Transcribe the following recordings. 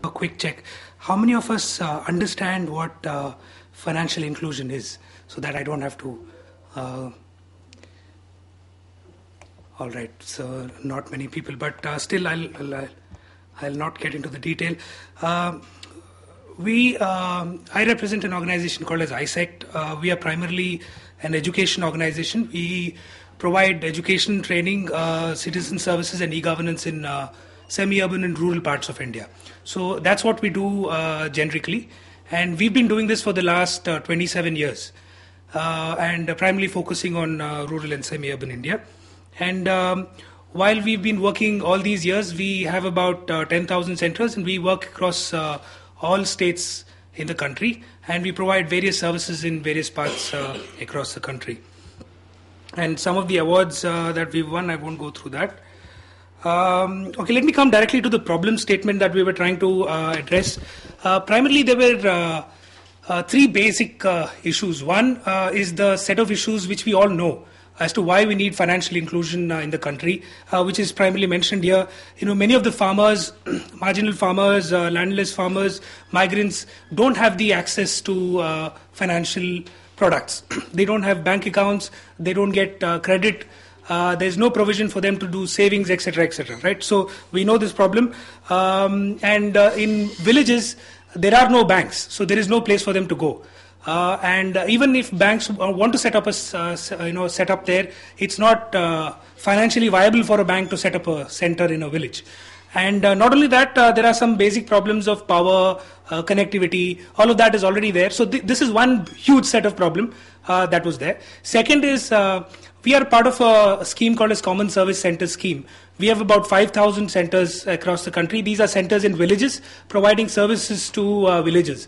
A quick check. How many of us understand what financial inclusion is, so that I don't have to... all right, so not many people, but still I'll not get into the detail. I represent an organization called as ISECT. We are primarily an education organization. We provide education, training, citizen services and e-governance in semi-urban and rural parts of India. So that's what we do generically. And we've been doing this for the last 27 years and primarily focusing on rural and semi-urban India. And while we've been working all these years, we have about 10,000 centers and we work across all states in the country, and we provide various services in various parts across the country. And some of the awards that we've won, I won't go through that. Okay, let me come directly to the problem statement that we were trying to address. Primarily, there were three basic issues. One is the set of issues which we all know as to why we need financial inclusion in the country, which is primarily mentioned here. You know, many of the farmers, marginal farmers, landless farmers, migrants, don't have the access to financial products. They don't have bank accounts, they don't get credit, there's no provision for them to do savings, etc., right? So we know this problem. And in villages, there are no banks, so there is no place for them to go. And even if banks want to set up set up there, it's not financially viable for a bank to set up a center in a village. And not only that, there are some basic problems of power, connectivity, all of that is already there. So this is one huge set of problem that was there. Second is we are part of a scheme called as Common Service Center Scheme. We have about 5,000 centers across the country. These are centers in villages providing services to villagers.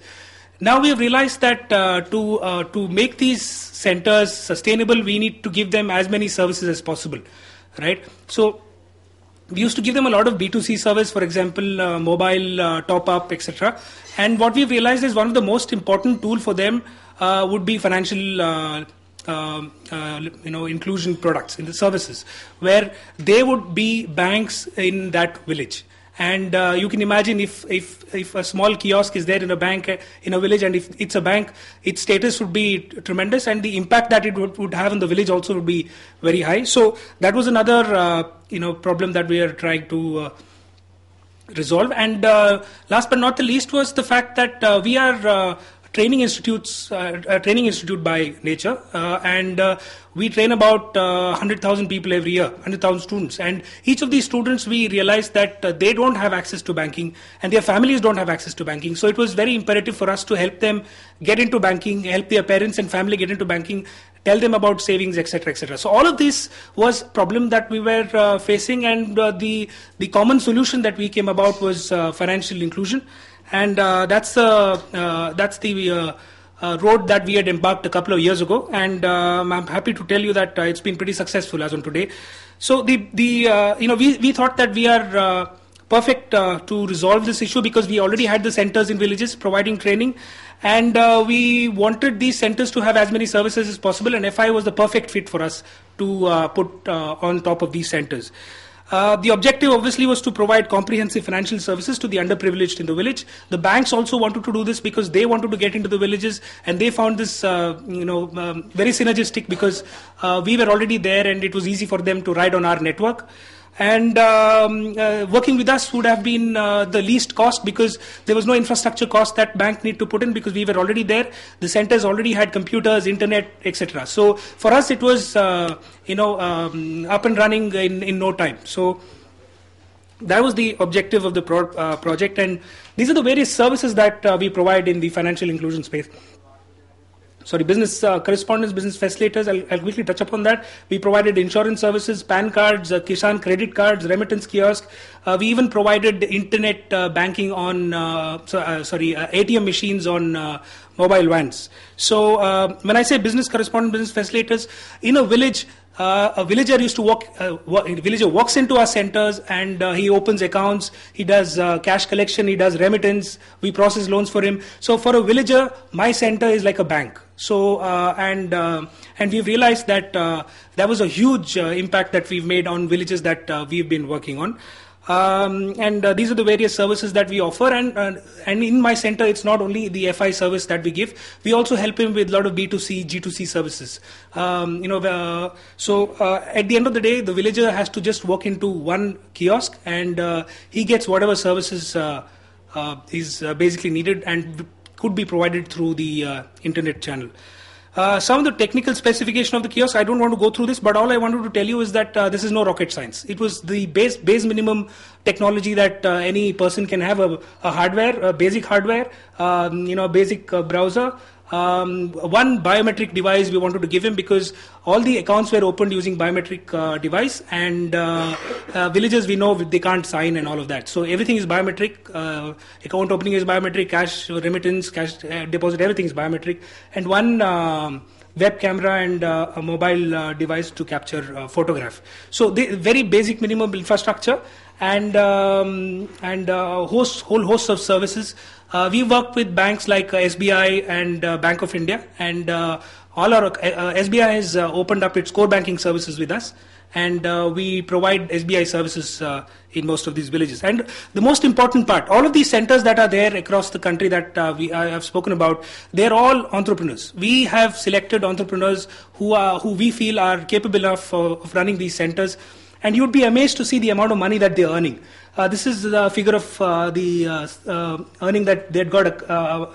Now we have realized that to make these centers sustainable, we need to give them as many services as possible, right? So we used to give them a lot of B2C service, for example, mobile top-up, etc. And what we've realized is one of the most important tool for them would be financial inclusion products in the services, where they would be banks in that village. And you can imagine if a small kiosk is there in a bank in a village, and if it's a bank, its status would be tremendous, and the impact that it would have in the village also would be very high. So that was another problem that we are trying to resolve. And last but not the least was the fact that we are training institute by nature, and we train about 100,000 people every year, 100,000 students, and each of these students, we realized that they don't have access to banking and their families don't have access to banking. So it was very imperative for us to help them get into banking, help their parents and family get into banking, tell them about savings, etc., etc. So all of this was problem that we were facing, and the common solution that we came about was financial inclusion. And that's the road that we had embarked a couple of years ago, and I'm happy to tell you that it's been pretty successful as on today. So we thought that we are perfect to resolve this issue, because we already had the centers in villages providing training, and we wanted these centers to have as many services as possible, and FI was the perfect fit for us to put on top of these centers. The objective obviously was to provide comprehensive financial services to the underprivileged in the village. The banks also wanted to do this because they wanted to get into the villages, and they found this very synergistic, because we were already there and it was easy for them to ride on our network. And working with us would have been the least cost, because there was no infrastructure cost that bank need to put in, because we were already there. The centers already had computers, internet, etc. So for us it was up and running in no time. So that was the objective of the project, and these are the various services that we provide in the financial inclusion space. Business correspondence, business facilitators, I'll quickly touch upon that. We provided insurance services, PAN cards, Kisan credit cards, remittance kiosk. We even provided internet banking on, ATM machines on mobile vans. So when I say business correspondent, business facilitators, in a village, a villager used to villager walks into our centers, and he opens accounts, he does cash collection, he does remittance, we process loans for him. So for a villager, my center is like a bank. So and we've realized that that was a huge impact that we've made on villages that we've been working on. And these are the various services that we offer. And in my center, it's not only the FI service that we give. We also help him with a lot of B2C, G2C services. So at the end of the day, the villager has to just walk into one kiosk, and he gets whatever services is basically needed and could be provided through the internet channel. Some of the technical specification of the kiosk, I don't want to go through this, but all I wanted to tell you is that this is no rocket science. It was the base minimum technology that any person can have, a hardware, a basic hardware, a basic browser. One biometric device we wanted to give him because all the accounts were opened using biometric device, and villagers, we know they can't sign and all of that. So everything is biometric. Account opening is biometric, cash remittance, cash deposit, everything is biometric. And one web camera and a mobile device to capture photograph. So the very basic minimum infrastructure and whole host of services. We worked with banks like SBI and Bank of India, and all our SBI has opened up its core banking services with us, and we provide SBI services in most of these villages. And the most important part, all of these centers that are there across the country that I have spoken about, they're all entrepreneurs. We have selected entrepreneurs who we feel are capable of running these centers. And you'd be amazed to see the amount of money that they're earning. This is the figure of the earning that they'd got,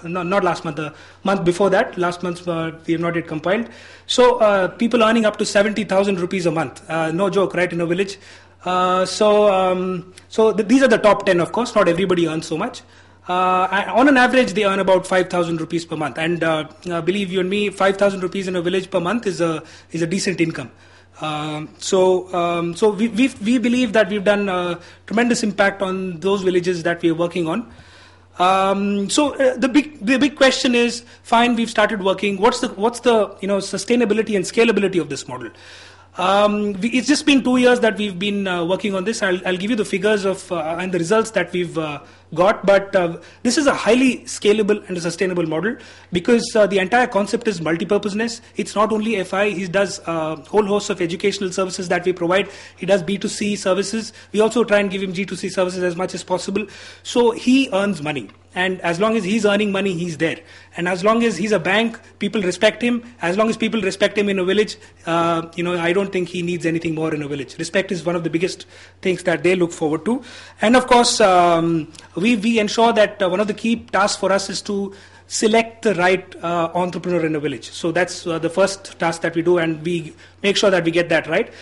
not last month, the month before that. Last month we have not yet compiled. So people earning up to 70,000 rupees a month. No joke, right, in a village. So these are the top 10, of course. Not everybody earns so much. On an average, they earn about 5,000 rupees per month. And believe you and me, 5,000 rupees in a village per month is a decent income. So we believe that we've done a tremendous impact on those villages that we are working on. So the big question is, fine, we've started working. What's the sustainability and scalability of this model? It's just been 2 years that we've been working on this. I'll give you the figures of and the results that we've got, but this is a highly scalable and a sustainable model because the entire concept is multipurposeness. It's not only FI, he does a whole host of educational services that we provide. He does B2C services. We also try and give him G2C services as much as possible. So he earns money. And as long as he's earning money, he's there. And as long as he's a bank, people respect him. As long as people respect him in a village, I don't think he needs anything more in a village. Respect is one of the biggest things that they look forward to. And of course, we ensure that one of the key tasks for us is to select the right entrepreneur in a village. So that's the first task that we do, and we make sure that we get that right.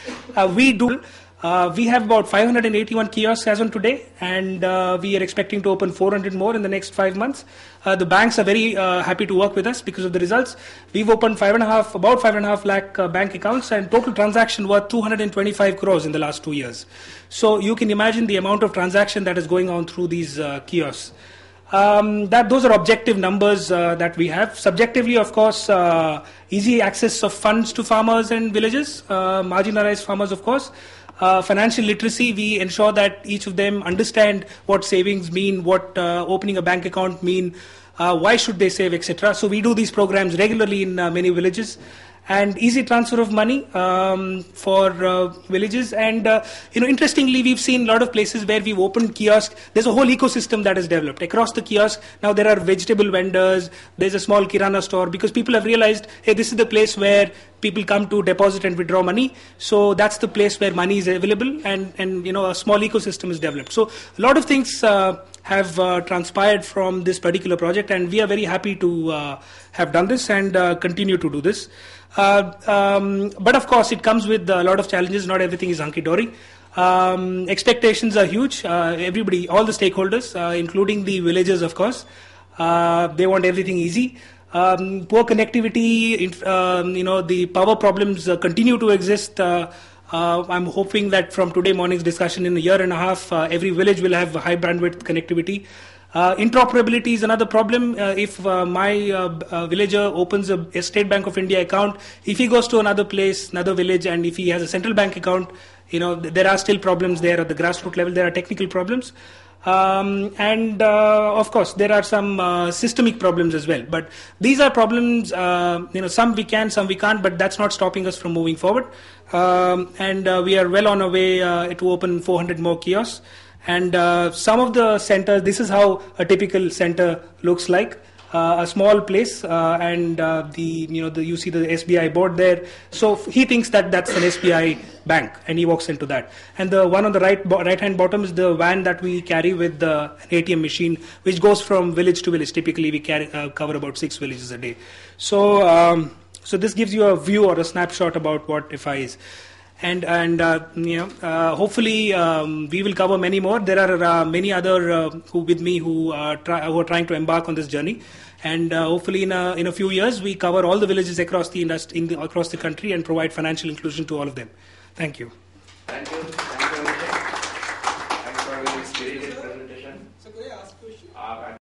We have about 581 kiosks as on today, and we are expecting to open 400 more in the next 5 months. The banks are very happy to work with us because of the results. We've opened about 5.5 lakh bank accounts, and total transaction worth 225 crores in the last 2 years. So you can imagine the amount of transaction that is going on through these kiosks. Those are objective numbers that we have. Subjectively, of course, easy access of funds to farmers and villages, marginalized farmers, of course. Financial literacy, we ensure that each of them understand what savings mean, what opening a bank account mean, why should they save, etc. So we do these programs regularly in many villages. And easy transfer of money for villages. And interestingly, we've seen a lot of places where we've opened kiosks. There's a whole ecosystem that is developed across the kiosk. Now there are vegetable vendors. There's a small kirana store because people have realized, hey, this is the place where people come to deposit and withdraw money. So that's the place where money is available, and a small ecosystem is developed. So a lot of things have transpired from this particular project, and we are very happy to have done this and continue to do this. But of course, it comes with a lot of challenges. Not everything is hunky-dory. Expectations are huge. Everybody, all the stakeholders, including the villagers, of course, they want everything easy. Poor connectivity, the power problems continue to exist. I'm hoping that from today morning's discussion, in a year and a half, every village will have high bandwidth connectivity. Interoperability is another problem. If my villager opens a State Bank of India account, if he goes to another place, another village, and if he has a central bank account, there are still problems there at the grassroots level. There are technical problems. Of course, there are some systemic problems as well. But these are problems, some we can, some we can't, but that's not stopping us from moving forward. We are well on our way to open 400 more kiosks. And some of the centers, this is how a typical center looks like. A small place, and you see the SBI board there. So he thinks that that's an SBI bank, and he walks into that. And the one on the right hand bottom is the van that we carry with an ATM machine, which goes from village to village. Typically, we cover about 6 villages a day. So so this gives you a view or a snapshot about what IFI is. And hopefully we will cover many more. There are many other who with me who are trying to embark on this journey, and hopefully in a few years we cover all the villages across the country and provide financial inclusion to all of them. Thank you. Thank you.